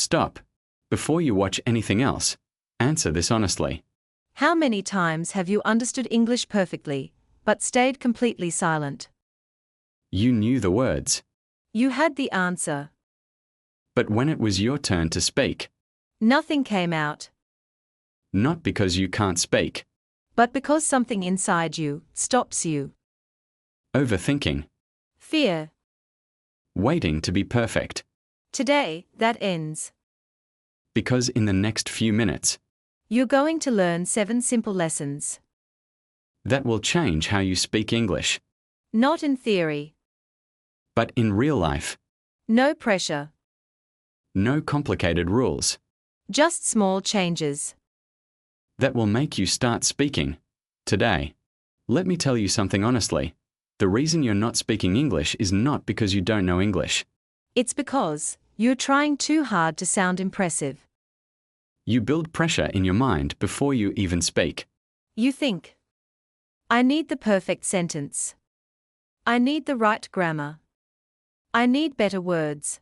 Stop. Before you watch anything else, answer this honestly. How many times have you understood English perfectly, but stayed completely silent? You knew the words. You had the answer. But when it was your turn to speak, Nothing came out. not because you can't speak. But because something inside you stops you. Overthinking. Fear. Waiting to be perfect. Today, that ends. Because in the next few minutes, You're going to learn 7 simple lessons. that will change how you speak English. Not in theory. But in real life, No pressure. no complicated rules. Just small changes. That will make you start speaking. Today. Let me tell you something honestly. The reason you're not speaking English is not because you don't know English. It's because you're trying too hard to sound impressive. You build pressure in your mind before you even speak. You think, I need the perfect sentence. I need the right grammar. I need better words.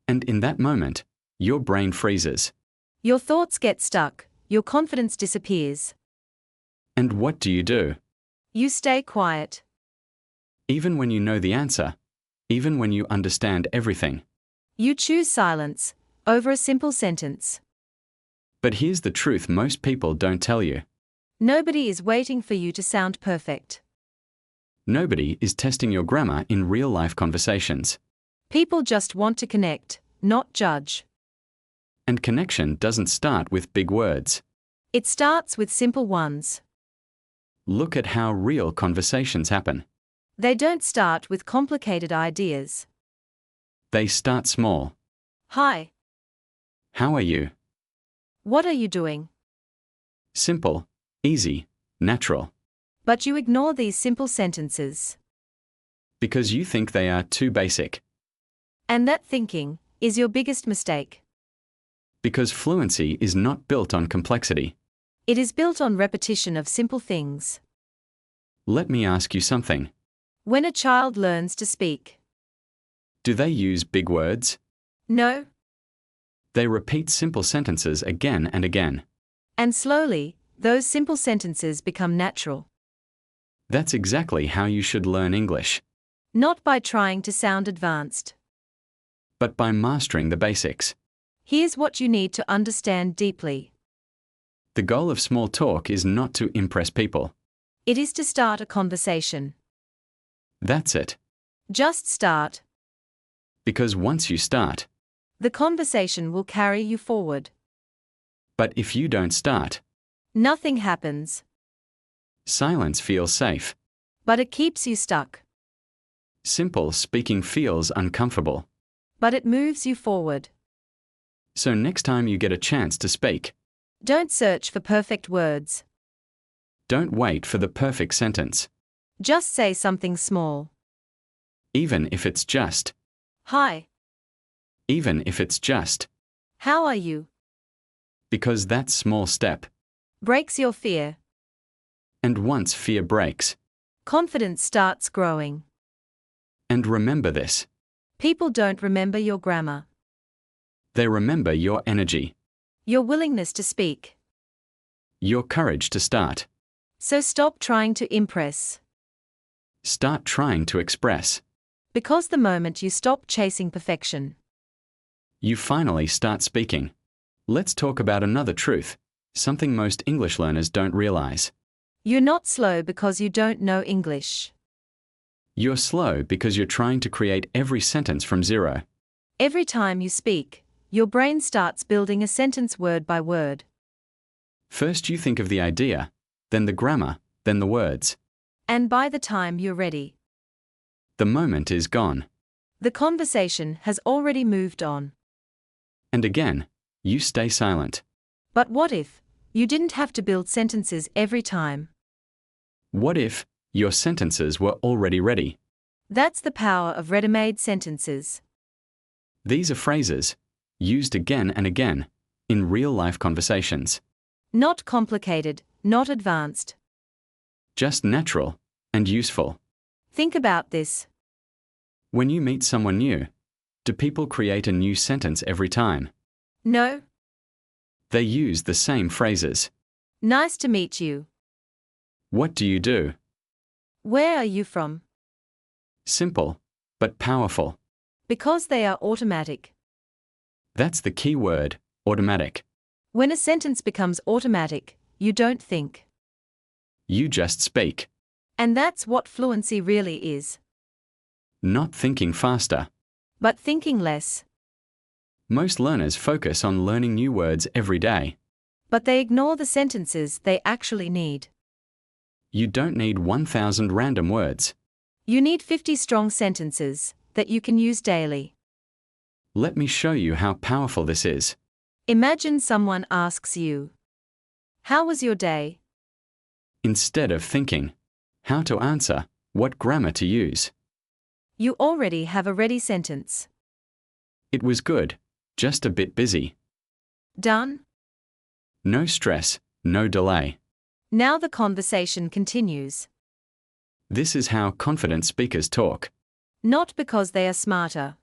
And in that moment, your brain freezes. Your thoughts get stuck, your confidence disappears. And what do? You stay quiet. Even when you know the answer, even when you understand everything. You choose silence over a simple sentence. But here's the truth most people don't tell you. Nobody is waiting for you to sound perfect. Nobody is testing your grammar in real-life conversations. People just want to connect, not judge. And connection doesn't start with big words. It starts with simple ones. Look at how real conversations happen. They don't start with complicated ideas. They start small. Hi. How are you? What are you doing? Simple, easy, natural. But you ignore these simple sentences. Because you think they are too basic. And that thinking is your biggest mistake. Because fluency is not built on complexity. It is built on repetition of simple things. Let me ask you something. When a child learns to speak, Do they use big words? no, They repeat simple sentences again and again. and slowly, those simple sentences become natural. That's exactly how you should learn English. Not by trying to sound advanced. But by mastering the basics. Here's what you need to understand deeply. The goal of small talk is not to impress people. It is to start a conversation. That's it. Just start. Because once you start, The conversation will carry you forward. but if you don't start, Nothing happens, silence feels safe. but it keeps you stuck. Simple speaking feels uncomfortable. But it moves you forward. So next time you get a chance to speak, Don't search for perfect words. don't wait for the perfect sentence. Just say something small. Even if it's just. Hi. Even if it's just. How are you? Because that small step. Breaks your fear. And once fear breaks. Confidence starts growing. And remember this. People don't remember your grammar. They remember your energy. Your willingness to speak. Your courage to start. So stop trying to impress. Start trying to express. Because the moment you stop chasing perfection, You finally start speaking. Let's talk about another truth. Something most English learners don't realize. you're not slow because you don't know English. You're slow because you're trying to create every sentence from zero. Every time you speak, your brain starts building a sentence word by word. First you think of the idea, then the grammar, then the words. And by the time you're ready, The moment is gone. the conversation has already moved on. And again, you stay silent. But what if you didn't have to build sentences every time? What if your sentences were already ready? That's the power of ready-made sentences. These are phrases, used again and again, in real-life conversations. Not complicated, not advanced. Just natural and useful. Think about this. When you meet someone new, Do people create a new sentence every time? No. They use the same phrases. Nice to meet you. What do you do? Where are you from? Simple, but powerful. Because they are automatic. That's the key word, automatic. When a sentence becomes automatic, you don't think. You just speak. And that's what fluency really is. Not thinking faster. But thinking less. Most learners focus on learning new words every day. But they ignore the sentences they actually need. You don't need 1,000 random words. You need 50 strong sentences that you can use daily. Let me show you how powerful this is. Imagine someone asks you, "How was your day?" Instead of thinking how to answer, what grammar to use. You already have a ready sentence. It was good, just a bit busy. Done? No stress, no delay. Now the conversation continues. This is how confident speakers talk. Not because they are smarter.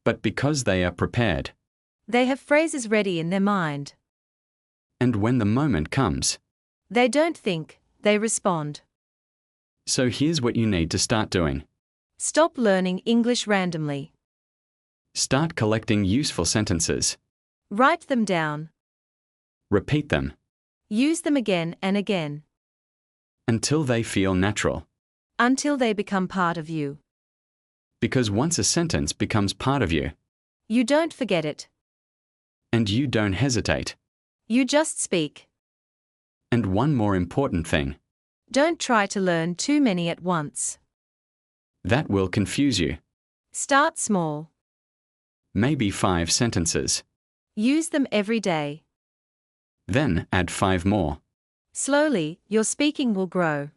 But because they are prepared. They have phrases ready in their mind. And when the moment comes. They don't think, they respond. So here's what you need to start doing. Stop learning English randomly. Start collecting useful sentences. Write them down. Repeat them. Use them again and again. Until they feel natural. Until they become part of you. Because once a sentence becomes part of you. You don't forget it. And you don't hesitate. You just speak. And one more important thing. Don't try to learn too many at once. That will confuse you. Start small. Maybe 5 sentences. Use them every day. Then add 5 more. Slowly, your speaking will grow.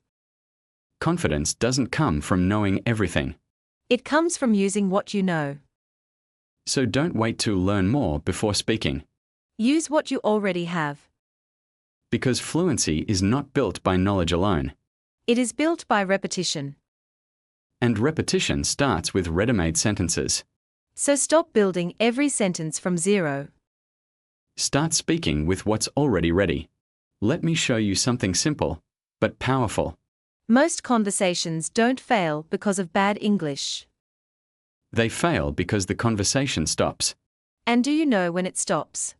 Confidence doesn't come from knowing everything. It comes from using what you know. So don't wait to learn more before speaking. Use what you already have. Because fluency is not built by knowledge alone. It is built by repetition. And repetition starts with ready-made sentences. So stop building every sentence from zero. Start speaking with what's already ready. Let me show you something simple, but powerful. Most conversations don't fail because of bad English. They fail because the conversation stops. And do you know when it stops?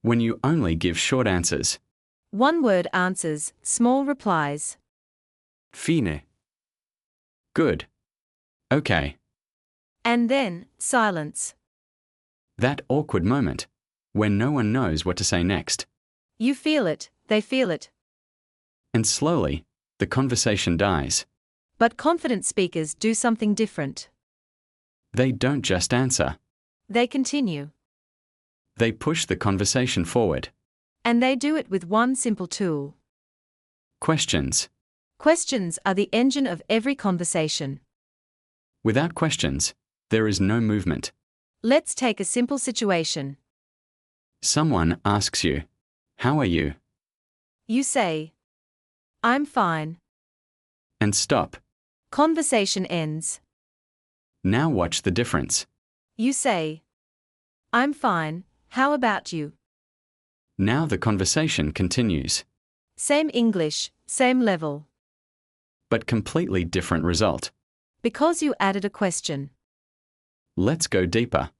When you only give short answers. One-word answers, small replies. Fine. Good. Okay. And then, silence. That awkward moment. When no one knows what to say next. You feel it, they feel it. And slowly, the conversation dies. But confident speakers do something different. They don't just answer. They continue. They push the conversation forward. And they do it with one simple tool. Questions. Questions are the engine of every conversation. Without questions, there is no movement. Let's take a simple situation. Someone asks you, "How are you?" You say, "I'm fine." And stop. Conversation ends. Now watch the difference. You say, "I'm fine, how about you?" Now the conversation continues. Same English, same level. But completely different result. Because you added a question. Let's go deeper.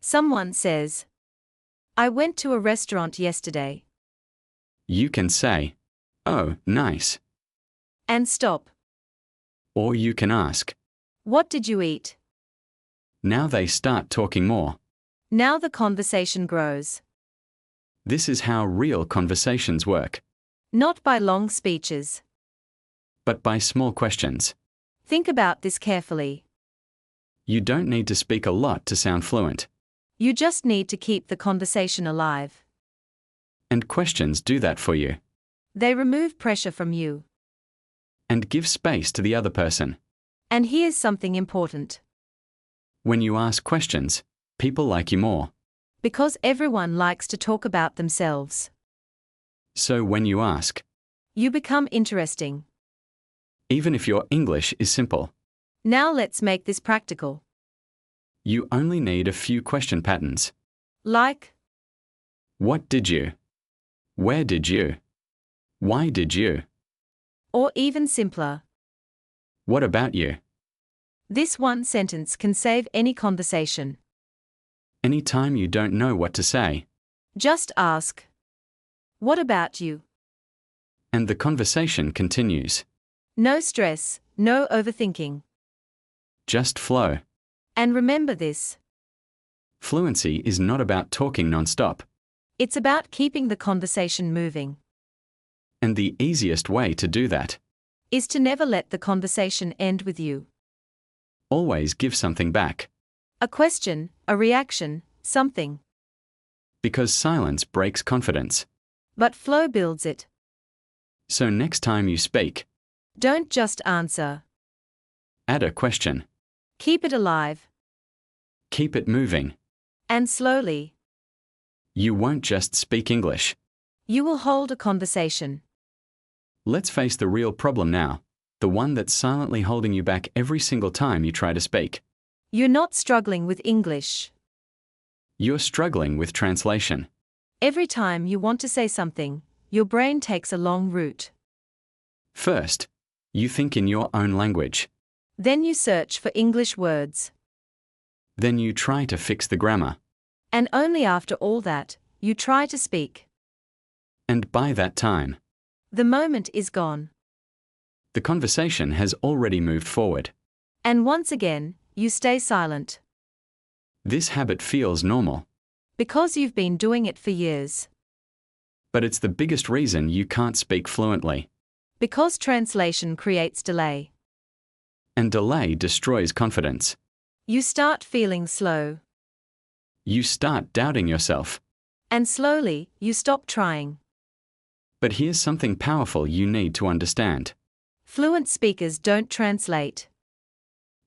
Someone says, "I went to a restaurant yesterday." You can say, "Oh, nice." And stop. Or you can ask. "What did you eat?" Now they start talking more. Now the conversation grows. This is how real conversations work. Not by long speeches. But by small questions. Think about this carefully. You don't need to speak a lot to sound fluent. You just need to keep the conversation alive. And questions do that for you. They remove pressure from you. And give space to the other person. And here's something important. When you ask questions, people like you more. Because everyone likes to talk about themselves. So when you ask, you become interesting. Even if your English is simple. Now let's make this practical. You only need a few question patterns. Like, What did you? Where did you? Why did you? or even simpler. What about you? This one sentence can save any conversation. Anytime you don't know what to say, Just ask, what about you? and the conversation continues. No stress, no overthinking. Just flow. And remember this, Fluency is not about talking non-stop, it's about keeping the conversation moving. and the easiest way to do that, Is to never let the conversation end with you. always give something back, A question, a reaction, something. because silence breaks confidence. But flow builds it. So next time you speak, Don't just answer. add a question, Keep it alive. keep it moving. And slowly, You won't just speak English. you will hold a conversation. Let's face the real problem now, the one that's silently holding you back every single time you try to speak. You're not struggling with English. You're struggling with translation. Every time you want to say something, your brain takes a long route. First, you think in your own language. Then you search for English words. Then you try to fix the grammar. And only after all that, you try to speak. And by that time, The moment is gone. the conversation has already moved forward. And once again, you stay silent. This habit feels normal, Because you've been doing it for years. but it's the biggest reason you can't speak fluently. Because translation creates delay. And delay destroys confidence. You start feeling slow. You start doubting yourself. And slowly, you stop trying. But here's something powerful you need to understand. Fluent speakers don't translate.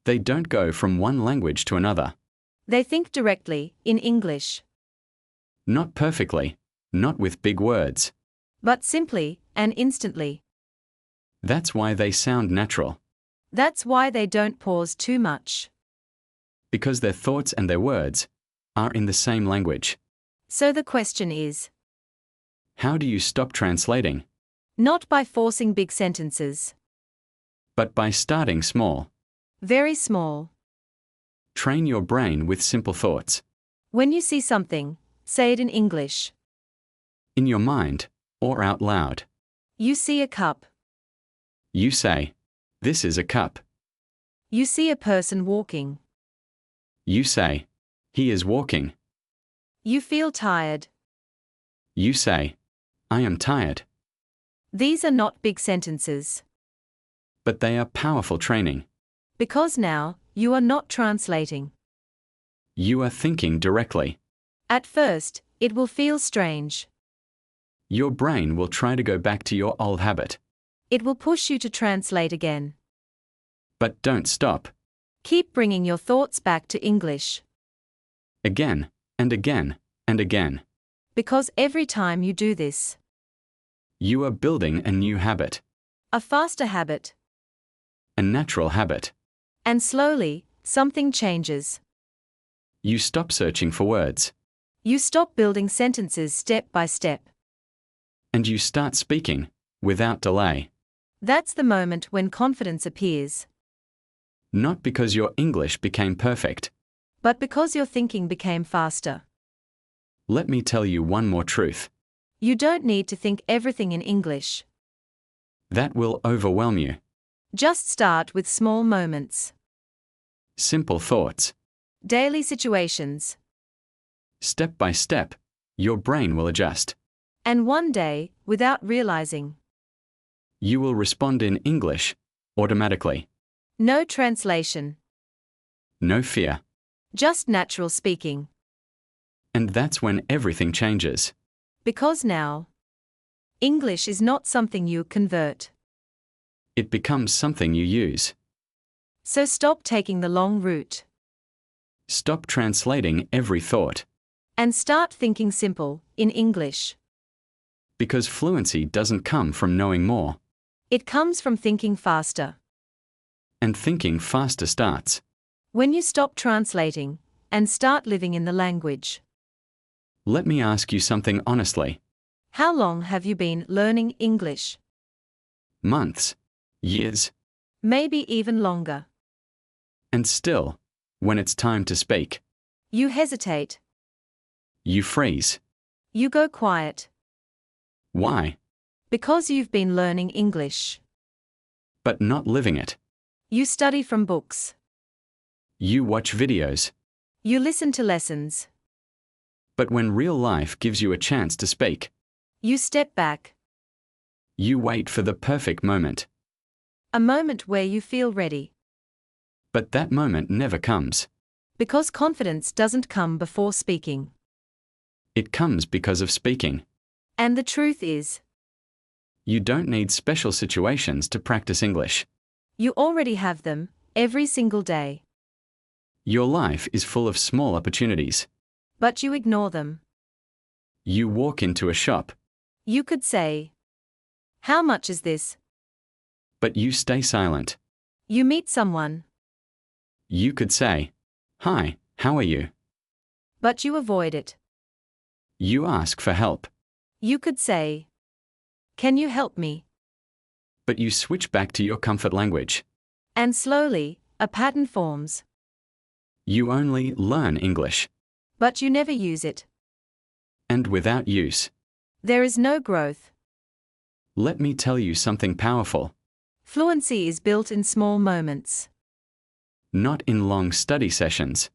They don't go from one language to another. They think directly, in English. Not perfectly, not with big words. But simply, and instantly. That's why they sound natural. That's why they don't pause too much. Because their thoughts and their words are in the same language. So the question is, How do you stop translating? not by forcing big sentences. But by starting small. Very small. Train your brain with simple thoughts. When you see something, say it in English. In your mind, or out loud. You see a cup. You say, "This is a cup." You see a person walking. You say, "He is walking." You feel tired. You say, "I am tired." These are not big sentences. But they are powerful training. Because now, you are not translating. You are thinking directly. At first, it will feel strange. Your brain will try to go back to your old habit. It will push you to translate again. But don't stop. Keep bringing your thoughts back to English. Again, and again, and again. Because every time you do this, You are building a new habit. a faster habit, A natural habit. and slowly, something changes. You stop searching for words. You stop building sentences step by step. And you start speaking, without delay. That's the moment when confidence appears. Not because your English became perfect. But because your thinking became faster. Let me tell you one more truth. You don't need to think everything in English. That will overwhelm you. Just start with small moments. Simple thoughts. Daily situations. Step by step, your brain will adjust. And one day, without realizing, You will respond in English, automatically. no translation, No fear. just natural speaking. And that's when everything changes. Because now, English is not something you convert. It becomes something you use. So stop taking the long route. Stop translating every thought. And start thinking simple, in English. Because fluency doesn't come from knowing more. It comes from thinking faster. And thinking faster starts. When you stop translating, and start living in the language. Let me ask you something honestly. How long have you been learning English? Months? Years? Maybe even longer. And still, when it's time to speak, You hesitate. you freeze. You go quiet. Why? Because you've been learning English. But not living it. You study from books. You watch videos. You listen to lessons. But when real life gives you a chance to speak, You step back. you wait for the perfect moment. A moment where you feel ready. But that moment never comes. Because confidence doesn't come before speaking. It comes because of speaking. And the truth is, You don't need special situations to practice English. you already have them, every single day. Your life is full of small opportunities. But you ignore them. You walk into a shop, You could say, "How much is this?" but you stay silent. You meet someone, You could say, "Hi, how are you?" but you avoid it. You ask for help, You could say, "Can you help me?" but you switch back to your comfort language. And slowly, a pattern forms. You only learn English, But you never use it. and without use. There is no growth. Let me tell you something powerful. Fluency is built in small moments. Not in long study sessions.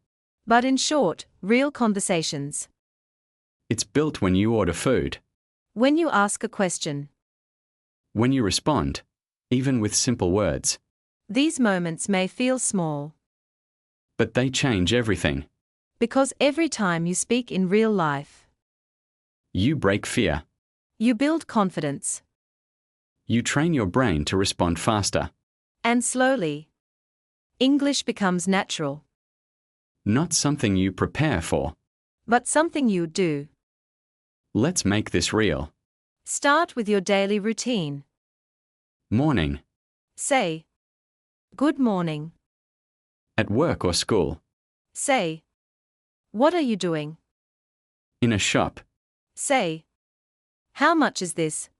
But in short, real conversations. It's built when you order food, When you ask a question. when you respond, even with simple words. These moments may feel small. But they change everything. Because every time you speak in real life, You break fear. you build confidence. You train your brain to respond faster. And slowly, English becomes natural. Not something you prepare for. But something you do. Let's make this real. Start with your daily routine. Morning. Say, "Good morning." At work or school. Say, "What are you doing?" In a shop. Say, "How much is this?"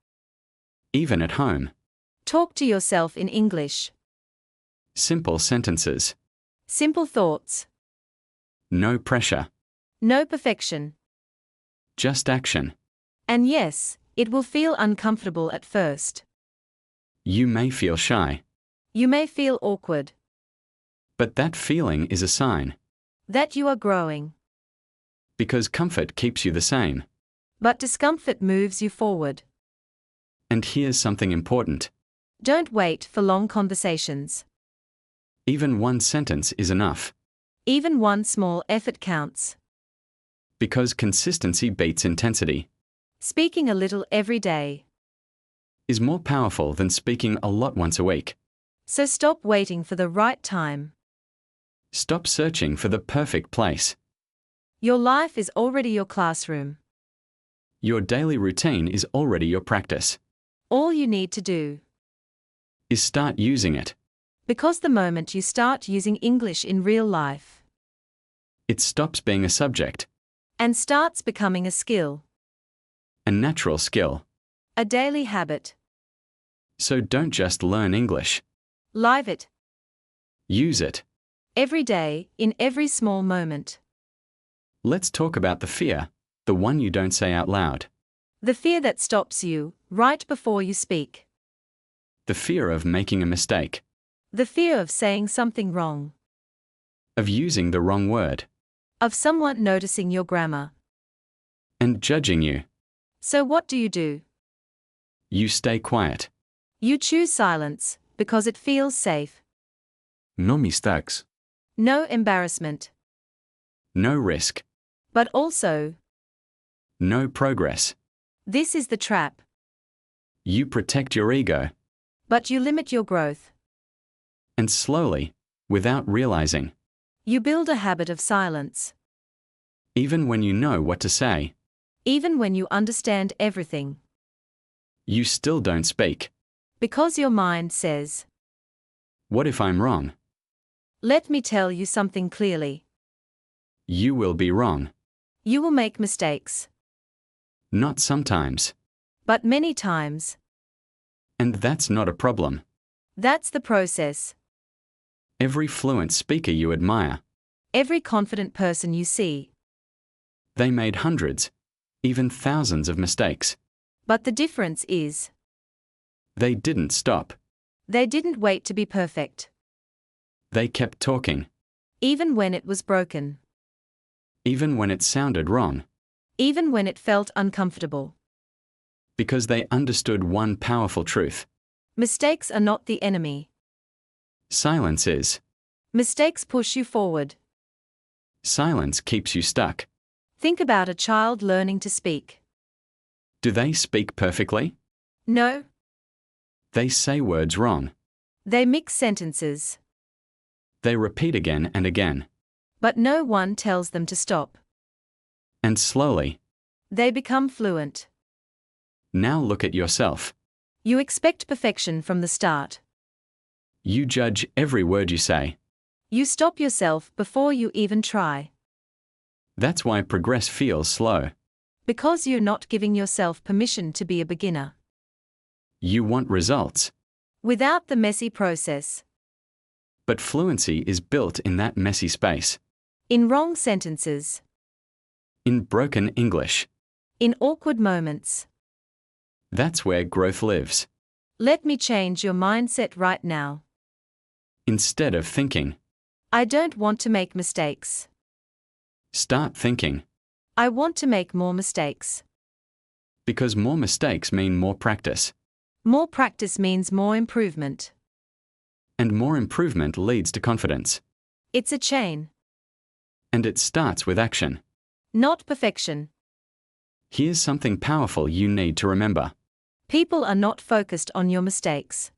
Even at home. Talk to yourself in English. Simple sentences. Simple thoughts. No pressure. No perfection. Just action. And yes, it will feel uncomfortable at first. You may feel shy. You may feel awkward. But that feeling is a sign. That you are growing. Because comfort keeps you the same. But discomfort moves you forward. And here's something important. Don't wait for long conversations. Even one sentence is enough. Even one small effort counts. Because consistency beats intensity. Speaking a little every day. Is more powerful than speaking a lot once a week. So stop waiting for the right time. Stop searching for the perfect place. Your life is already your classroom. Your daily routine is already your practice. All you need to do Is start using it. Because the moment you start using English in real life, It stops being a subject. and starts becoming a skill, A natural skill. a daily habit. So don't just learn English. Live it. Use it. Every day, in every small moment. Let's talk about the fear, the one you don't say out loud. The fear that stops you, right before you speak. The fear of making a mistake. The fear of saying something wrong. Of using the wrong word. Of someone noticing your grammar. And judging you. So what do? You stay quiet. You choose silence, because it feels safe. No mistakes. No embarrassment. No risk. But also, No progress. this is the trap. You protect your ego. But you limit your growth. And slowly, without realizing, You build a habit of silence. even when you know what to say, Even when you understand everything. you still don't speak. Because your mind says, What if I'm wrong? "Let me tell you something clearly." You will be wrong. You will make mistakes. Not sometimes. But many times. And that's not a problem. That's the process. Every fluent speaker you admire, Every confident person you see. they made hundreds, even thousands of mistakes. But the difference is, They didn't stop. they didn't wait to be perfect. They kept talking, Even when it was broken. even when it sounded wrong, Even when it felt uncomfortable. because they understood one powerful truth. Mistakes are not the enemy. Silence is. Mistakes push you forward. Silence keeps you stuck. Think about a child learning to speak. Do they speak perfectly? No, They say words wrong. they mix sentences. They repeat again and again. But no one tells them to stop. And slowly, They become fluent. now look at yourself. You expect perfection from the start. You judge every word you say. You stop yourself before you even try. That's why progress feels slow. Because you're not giving yourself permission to be a beginner. You want results. Without the messy process. But fluency is built in that messy space. In wrong sentences. In broken English. In awkward moments. That's where growth lives. Let me change your mindset right now. Instead of thinking, I don't want to make mistakes. start thinking. I want to make more mistakes. Because more mistakes mean more practice. More practice means more improvement. And more improvement leads to confidence. It's a chain. And it starts with action. Not perfection. Here's something powerful you need to remember. People are not focused on your mistakes.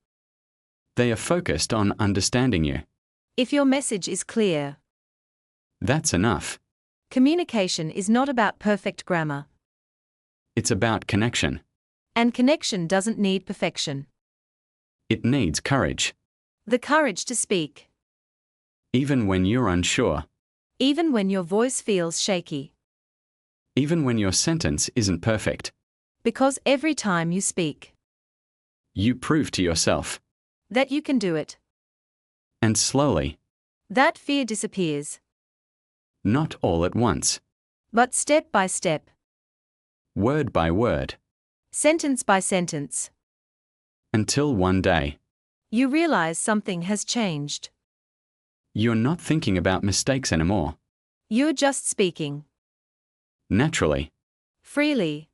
They are focused on understanding you. If your message is clear. That's enough. Communication is not about perfect grammar. It's about connection. And connection doesn't need perfection. It needs courage. The courage to speak. Even when you're unsure. Even when your voice feels shaky. Even when your sentence isn't perfect. Because every time you speak. You prove to yourself. That you can do it. And slowly. That fear disappears. Not all at once. But step by step. Word by word. Sentence by sentence. Until one day. You realize something has changed. You're not thinking about mistakes anymore. You're just speaking. Naturally. Freely.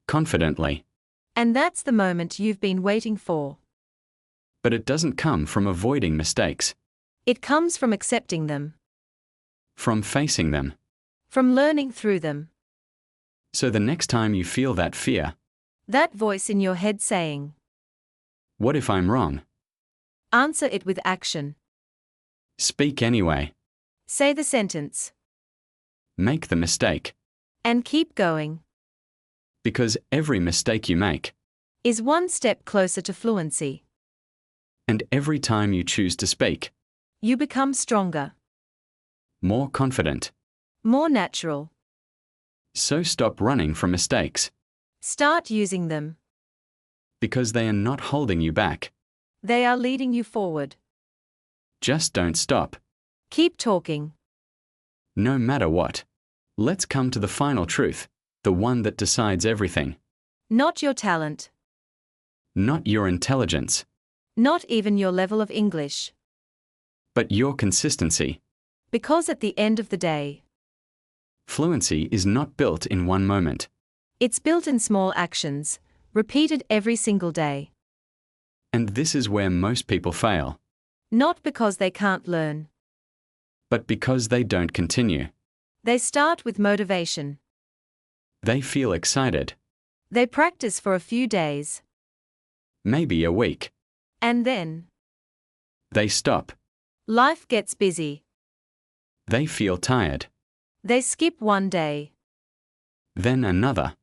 Confidently. And that's the moment you've been waiting for. But it doesn't come from avoiding mistakes. It comes from accepting them. From facing them. From learning through them. So the next time you feel that fear, That voice in your head saying, what if I'm wrong? answer it with action. Speak anyway. Say the sentence. Make the mistake. And keep going. Because every mistake you make, Is one step closer to fluency. and every time you choose to speak, You become stronger. more confident. More natural. So stop running from mistakes. Start using them. Because they are not holding you back. They are leading you forward. Just don't stop. Keep talking. No matter what. Let's come to the final truth, the one that decides everything. Not your talent. Not your intelligence, Not even your level of English. but your consistency. Because at the end of the day, Fluency is not built in one moment. it's built in small actions, repeated every single day. And this is where most people fail. Not because they can't learn. But because they don't continue. They start with motivation. They feel excited. They practice for a few days. Maybe a week. And then, They stop. life gets busy. They feel tired. They skip one day. Then another.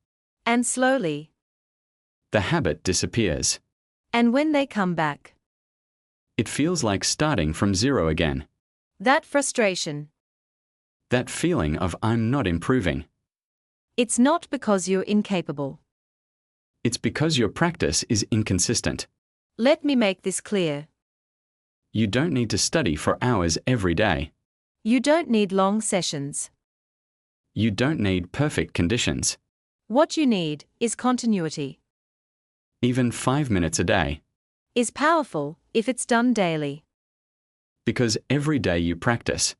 And slowly. The habit disappears. And when they come back, It feels like starting from zero again. that frustration, That feeling of I'm not improving. It's not because you're incapable. It's because your practice is inconsistent. Let me make this clear. You don't need to study for hours every day. You don't need long sessions. You don't need perfect conditions. What you need is continuity. Even 5 minutes a day. Is powerful if it's done daily. Because every day you practice.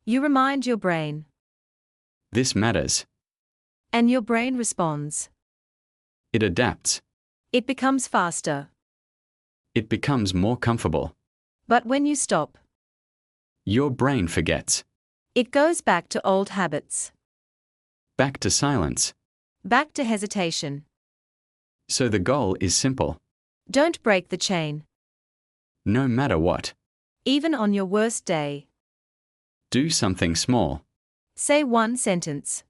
You remind your brain. This matters. And your brain responds. It adapts. It becomes faster. It becomes more comfortable. But when you stop, Your brain forgets. it goes back to old habits. Back to silence. Back to hesitation. So the goal is simple. Don't break the chain. No matter what. Even on your worst day. Do something small. Say one sentence.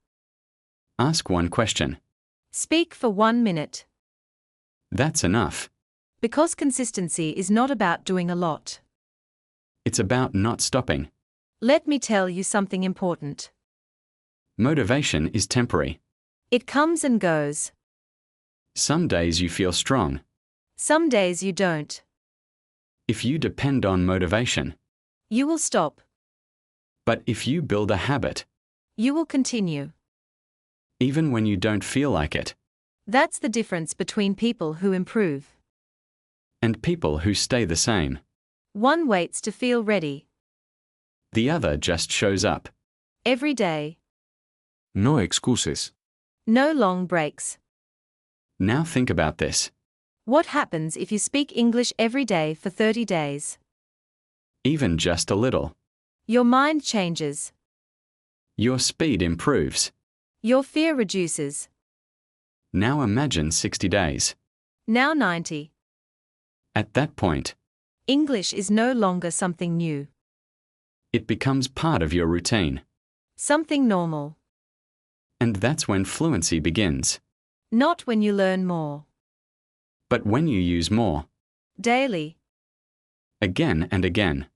Ask one question. Speak for 1 minute. That's enough. Because consistency is not about doing a lot. It's about not stopping. Let me tell you something important. Motivation is temporary. It comes and goes. Some days you feel strong. Some days you don't. If you depend on motivation. You will stop. But if you build a habit, You will continue. even when you don't feel like it, That's the difference between people who improve. and people who stay the same, One waits to feel ready. the other just shows up. Every day. No excuses. No long breaks. Now think about this. What happens if you speak English every day for 30 days? Even just a little. Your mind changes. Your speed improves. Your fear reduces. Now imagine 60 days. Now 90. At that point, English is no longer something new. it becomes part of your routine. Something normal. And that's when fluency begins. Not when you learn more. But when you use more, Daily. again and again,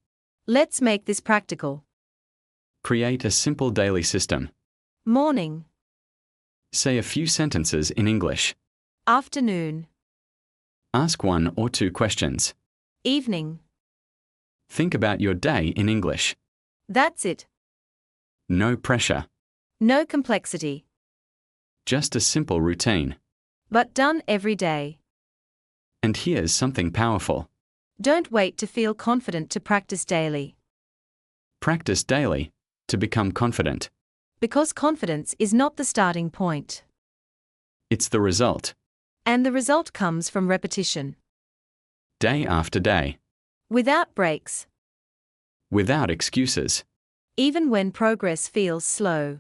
Let's make this practical. create a simple daily system. Morning. Say a few sentences in English. Afternoon. Ask 1 or 2 questions. Evening. Think about your day in English. That's it. No pressure. No complexity. Just a simple routine. But done every day. And here's something powerful. Don't wait to feel confident to practice daily. Practice daily to become confident. Because confidence is not the starting point. It's the result. And the result comes from repetition. Day after day. Without breaks. Without excuses. Even when progress feels slow.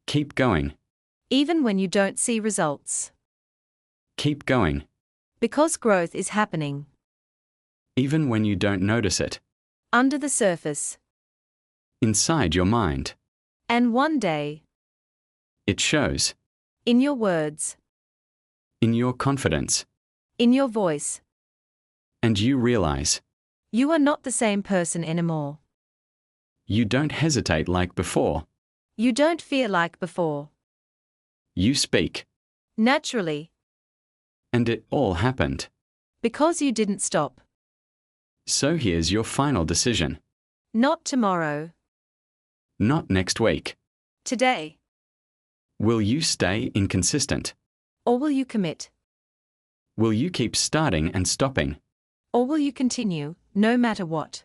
Keep going. Even when you don't see results. Keep going. Because growth is happening. Even when you don't notice it. Under the surface. Inside your mind. And one day. It shows. In your words. In your confidence. In your voice. And you realize. You are not the same person anymore. You don't hesitate like before. You don't fear like before. You speak. Naturally. And it all happened. Because you didn't stop. So here's your final decision. Not tomorrow. Not next week. Today. Will you stay inconsistent? Or will you commit? Will you keep starting and stopping? Or will you continue, no matter what?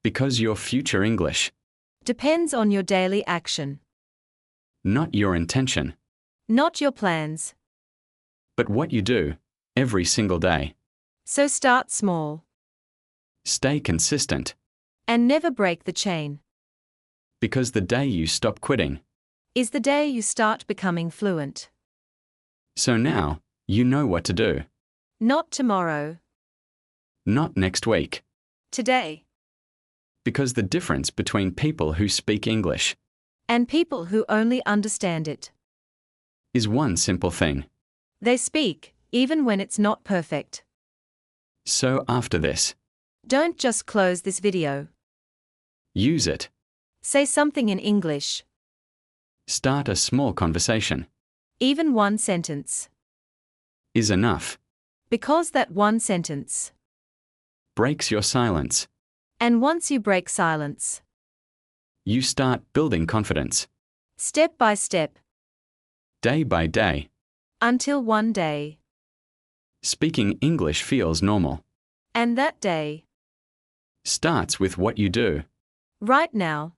Because your future English. Depends on your daily action. Not your intention. Not your plans. But what you do, every single day. So start small. Stay consistent. And never break the chain. Because the day you stop quitting. Is the day you start becoming fluent. So now, you know what to do. Not tomorrow. Not next week. Today. Because the difference between people who speak English And people who only understand it. is one simple thing. They speak, even when it's not perfect. So after this, Don't just close this video. use it. Say something in English. Start a small conversation. Even one sentence. Is enough. Because that one sentence. Breaks your silence. And once you break silence. You start building confidence. Step by step. Day by day. Until one day. Speaking English feels normal. And that day. Starts with what you do. Right now.